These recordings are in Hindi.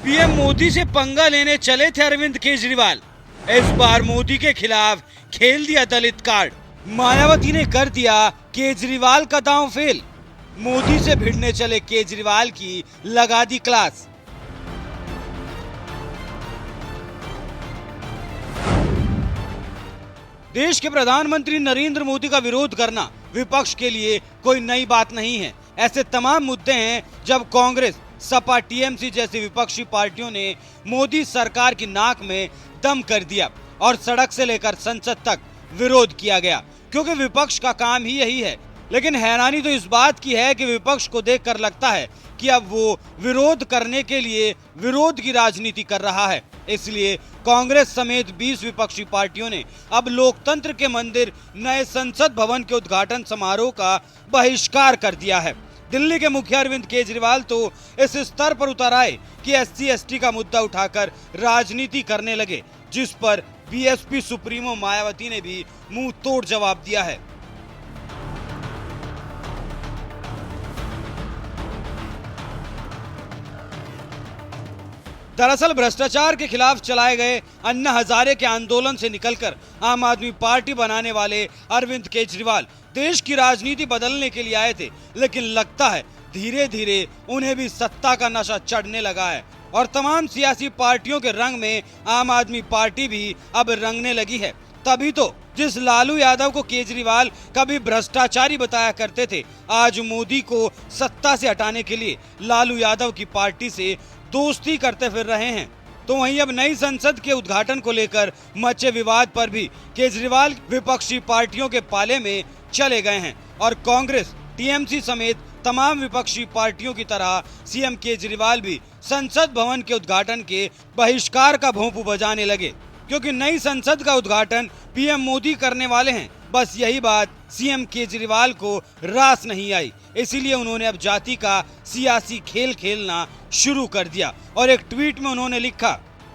पीएम मोदी से पंगा लेने चले थे अरविंद केजरीवाल। इस बार मोदी के खिलाफ खेल दिया दलित कार्ड। मायावती ने कर दिया केजरीवाल का दांव फेल। मोदी से भिड़ने चले केजरीवाल की लगा दी क्लास। देश के प्रधानमंत्री नरेंद्र मोदी का विरोध करना विपक्ष के लिए कोई नई बात नहीं है। ऐसे तमाम मुद्दे हैं जब कांग्रेस, सपा, टीएमसी जैसी विपक्षी पार्टियों ने मोदी सरकार की नाक में दम कर दिया और सड़क से लेकर संसद तक विरोध किया गया, क्योंकि विपक्ष का काम ही यही है। लेकिन हैरानी तो इस बात की है कि विपक्ष को देखकर लगता है कि अब वो विरोध करने के लिए विरोध की राजनीति कर रहा है। इसलिए कांग्रेस समेत 20 विपक्षी पार्टियों ने अब लोकतंत्र के मंदिर नए संसद भवन के उद्घाटन समारोह का बहिष्कार कर दिया है। दिल्ली के मुखिया अरविंद केजरीवाल तो इस स्तर पर उतर आए कि SC/ST का मुद्दा उठाकर राजनीति करने लगे, जिस पर बीएसपी सुप्रीमो मायावती ने भी मुंह तोड़ जवाब दिया है। दरअसल भ्रष्टाचार के खिलाफ चलाए गए अन्ना हजारे के आंदोलन से निकलकर आम आदमी पार्टी बनाने वाले अरविंद केजरीवाल देश की राजनीति बदलने के लिए आए थे, लेकिन लगता है धीरे धीरे उन्हें भी सत्ता का नशा चढ़ने लगा है और तमाम सियासी पार्टियों के रंग में आम आदमी पार्टी भी अब रंगने लगी है। तभी तो जिस लालू यादव को केजरीवाल कभी भ्रष्टाचारी बताया करते थे, आज मोदी को सत्ता से हटाने के लिए लालू यादव की पार्टी से दोस्ती करते फिर रहे हैं। तो वहीं अब नई संसद के उद्घाटन को लेकर मचे विवाद पर भी केजरीवाल विपक्षी पार्टियों के पाले में चले गए हैं और कांग्रेस, टीएमसी समेत तमाम विपक्षी पार्टियों की तरह सीएम केजरीवाल भी संसद भवन के उद्घाटन के बहिष्कार का भोंपू बजाने लगे, क्योंकि नई संसद का उद्घाटन पीएम मोदी करने वाले हैं। बस यही बात सीएम केजरीवाल को रास नहीं आई, इसीलिए उन्होंने अब जाति का सियासी खेल खेलना शुरू कर दिया और एक ट्वीट में उन्होंने लिखा,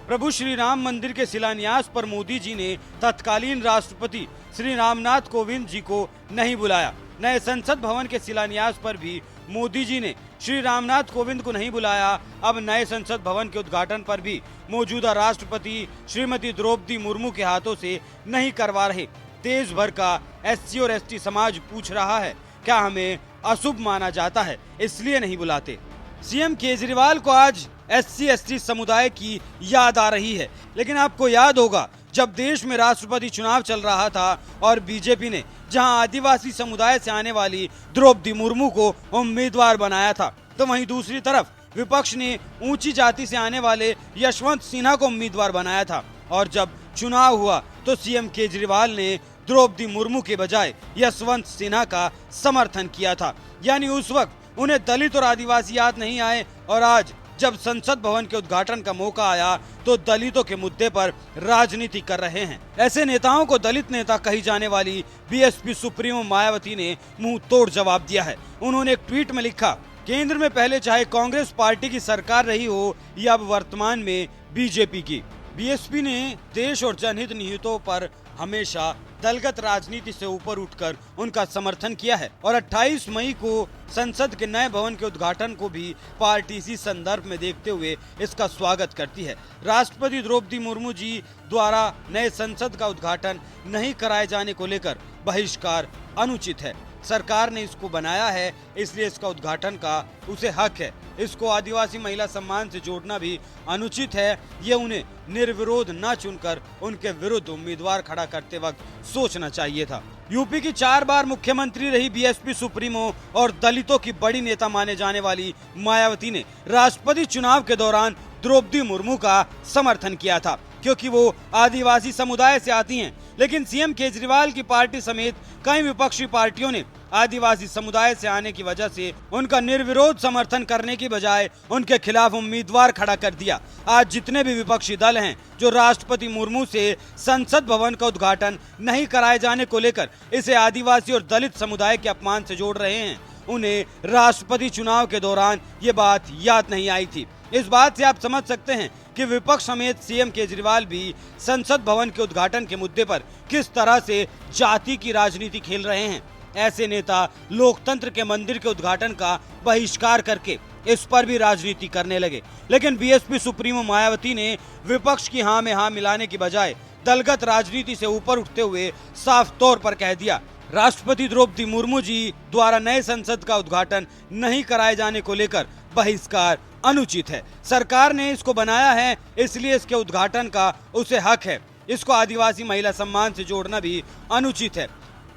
प्रभु श्री राम मंदिर के शिलान्यास पर मोदी जी ने तत्कालीन राष्ट्रपति श्री रामनाथ कोविंद जी को नहीं बुलाया। नए संसद भवन के शिलान्यास पर भी मोदी जी ने श्री रामनाथ कोविंद को नहीं बुलाया। अब नए संसद भवन के उद्घाटन पर भी मौजूदा राष्ट्रपति श्रीमती द्रौपदी मुर्मू के हाथों से नहीं करवा रहे। देश भर का SC और ST समाज पूछ रहा है, क्या हमें अशुभ माना जाता है, इसलिए नहीं बुलाते। सीएम केजरीवाल को आज SC/ST समुदाय की याद आ रही है, लेकिन आपको याद होगा जब देश में राष्ट्रपति चुनाव चल रहा था और बीजेपी ने जहां आदिवासी समुदाय से आने वाली द्रौपदी मुर्मू को उम्मीदवार बनाया था, तो वहीं दूसरी तरफ विपक्ष ने ऊंची जाति से आने वाले यशवंत सिन्हा को उम्मीदवार बनाया था। और जब चुनाव हुआ तो सीएम केजरीवाल ने द्रौपदी मुर्मू के बजाय यशवंत सिन्हा का समर्थन किया था। यानी उस वक्त उन्हें दलित और आदिवासी याद नहीं आए, और आज जब संसद भवन के उद्घाटन का मौका आया तो दलितों के मुद्दे पर राजनीति कर रहे हैं। ऐसे नेताओं को दलित नेता कही जाने वाली बीएसपी सुप्रीमो मायावती ने मुंह तोड़ जवाब दिया है। उन्होंने एक ट्वीट में लिखा, केंद्र में पहले चाहे कांग्रेस पार्टी की सरकार रही हो या अब वर्तमान में बीजेपी की, बीएसपी ने देश और जनहित निहितों पर हमेशा दलगत राजनीति से ऊपर उठकर उनका समर्थन किया है और 28 मई को संसद के नए भवन के उद्घाटन को भी पार्टी इसी संदर्भ में देखते हुए इसका स्वागत करती है। राष्ट्रपति द्रौपदी मुर्मू जी द्वारा नए संसद का उद्घाटन नहीं कराए जाने को लेकर बहिष्कार अनुचित है। सरकार ने इसको बनाया है, इसलिए इसका उद्घाटन का उसे हक है। इसको आदिवासी महिला सम्मान से जोड़ना भी अनुचित है। ये उन्हें निर्विरोध न चुनकर उनके विरुद्ध उम्मीदवार खड़ा करते वक्त सोचना चाहिए था। यूपी की 4 बार मुख्यमंत्री रही बीएसपी सुप्रीमो और दलितों की बड़ी नेता माने जाने वाली मायावती ने राष्ट्रपति चुनाव के दौरान द्रौपदी मुर्मू का समर्थन किया था, क्योंकि वो आदिवासी समुदाय से आती हैं। लेकिन सीएम केजरीवाल की पार्टी समेत कई विपक्षी पार्टियों ने आदिवासी समुदाय से आने की वजह से उनका निर्विरोध समर्थन करने की बजाय उनके खिलाफ उम्मीदवार खड़ा कर दिया। आज जितने भी विपक्षी दल हैं जो राष्ट्रपति मुर्मू से संसद भवन का उद्घाटन नहीं कराए जाने को लेकर इसे आदिवासी और दलित समुदाय के अपमान से जोड़ रहे हैं, उन्हें राष्ट्रपति चुनाव के दौरान ये बात याद नहीं आई थी। इस बात से आप समझ सकते हैं कि विपक्ष समेत सीएम केजरीवाल भी संसद भवन के उद्घाटन के मुद्दे पर किस तरह से जाति की राजनीति खेल रहे हैं। ऐसे नेता लोकतंत्र के मंदिर के उद्घाटन का बहिष्कार करके इस पर भी राजनीति करने लगे। लेकिन बीएसपी सुप्रीमो मायावती ने विपक्ष की हाँ में हाँ मिलाने की बजाय दलगत राजनीति से ऊपर उठते हुए साफ तौर पर कह दिया, राष्ट्रपति द्रौपदी मुर्मू जी द्वारा नए संसद का उद्घाटन नहीं कराए जाने को लेकर बहिष्कार अनुचित है। सरकार ने इसको बनाया है, इसलिए इसके उद्घाटन का उसे हक है। इसको आदिवासी महिला सम्मान से जोड़ना भी अनुचित है।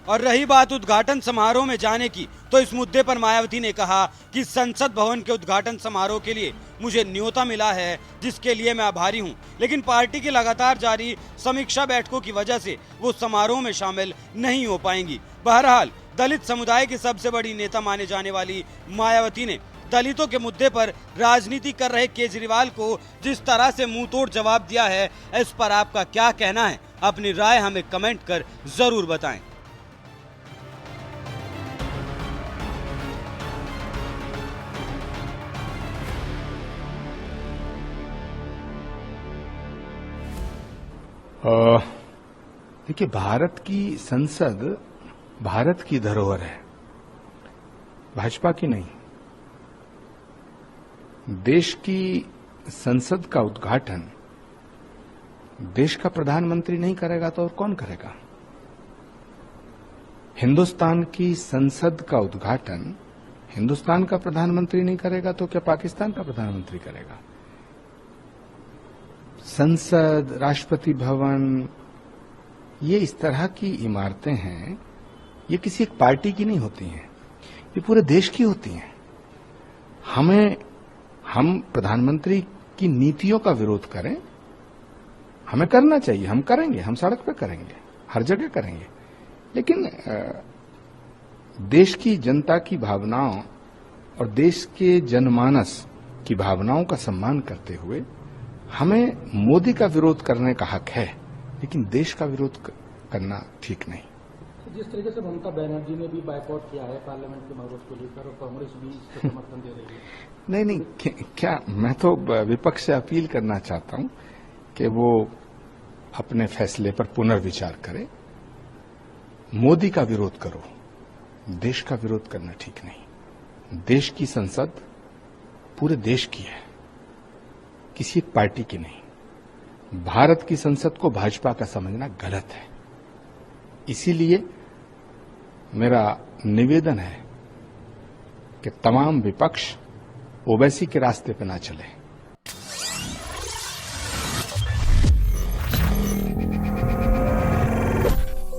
और रही बात उद्घाटन समारोह में जाने की, तो इस मुद्दे पर मायावती ने कहा कि संसद भवन के उद्घाटन समारोह के लिए मुझे न्योता मिला है, जिसके लिए मैं आभारी हूं। लेकिन पार्टी की लगातार जारी समीक्षा बैठकों की वजह से वो समारोह में शामिल नहीं हो पाएंगी। बहरहाल दलित समुदाय की सबसे बड़ी नेता माने जाने वाली मायावती ने दलितों के मुद्दे पर राजनीति कर रहे केजरीवाल को जिस तरह से मुंह तोड़ जवाब दिया है, इस पर आपका क्या कहना है? अपनी राय हमें कमेंट कर जरूर बताएं। देखिए, भारत की संसद भारत की धरोहर है, भाजपा की नहीं। देश की संसद का उद्घाटन देश का प्रधानमंत्री नहीं करेगा तो और कौन करेगा? हिंदुस्तान की संसद का उद्घाटन हिंदुस्तान का प्रधानमंत्री नहीं करेगा तो क्या पाकिस्तान का प्रधानमंत्री करेगा? संसद, राष्ट्रपति भवन, ये इस तरह की इमारतें हैं, ये किसी एक पार्टी की नहीं होती हैं, ये पूरे देश की होती हैं। हम प्रधानमंत्री की नीतियों का विरोध करें, हमें करना चाहिए, हम करेंगे, हम सड़क पे करेंगे, हर जगह करेंगे। लेकिन देश की जनता की भावनाओं और देश के जनमानस की भावनाओं का सम्मान करते हुए हमें मोदी का विरोध करने का हक है, लेकिन देश का विरोध करना ठीक नहीं। जिस तरीके से ममता बनर्जी ने भी बायकॉट किया है पार्लियामेंट के माहौल को लेकर, और कांग्रेस भी इसको समर्थन दे रही है। नहीं, क्या मैं तो विपक्ष से अपील करना चाहता हूं कि वो अपने फैसले पर पुनर्विचार करे। मोदी का विरोध करो, देश का विरोध करना ठीक नहीं। देश की संसद पूरे देश की है, किसी एक पार्टी की नहीं। भारत की संसद को भाजपा का समझना गलत है। इसीलिए मेरा निवेदन है कि तमाम विपक्ष ओवैसी के रास्ते पर ना चले।